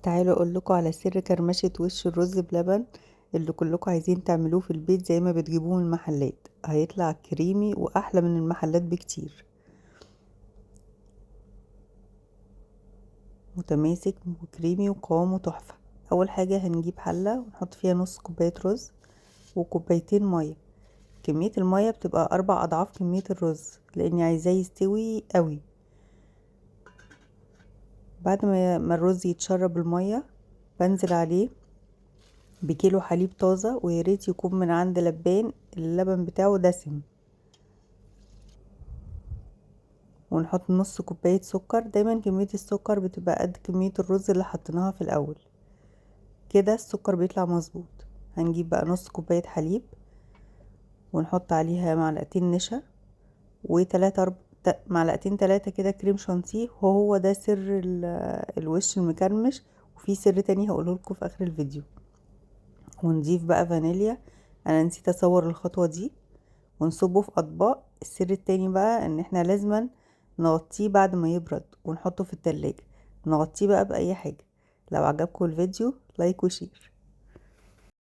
تعالوا اقول لكم على سر كرمشة وش الرز بلبن اللي كلكم عايزين تعملوه في البيت زي ما بتجيبوه من المحلات. هيطلع كريمي واحلى من المحلات بكتير، متماسك وكريمي وقوامه تحفة. اول حاجة هنجيب حلة ونحط فيها نص كوباية رز وكوبايتين مية. كمية المية بتبقى 4 اضعاف كمية الرز لاني عايزاه يستوي قوي. بعد ما الرز يتشرب المية بنزل عليه بكيلو حليب طازة، وياريت يكون من عند لبان اللبن بتاعه دسم. ونحط نص كوباية سكر، دايما كمية السكر بتبقى قد كمية الرز اللي حطيناها في الاول، كده السكر بيطلع مظبوط. هنجيب بقى نص كوباية حليب ونحط عليها معلقتين نشا معلقتين 3 كده كريم شانتيه، وهو ده سر الوش المكرمش. وفي سر تاني هقوله لكم في اخر الفيديو. ونضيف بقى فانيليا، انا نسيت اصور الخطوة دي. ونصبه في اطباق. السر التاني بقى ان احنا لازما نغطيه بعد ما يبرد ونحطه في التلاجة. نغطيه بقى باي حاجة. لو عجبكم الفيديو لايك وشير.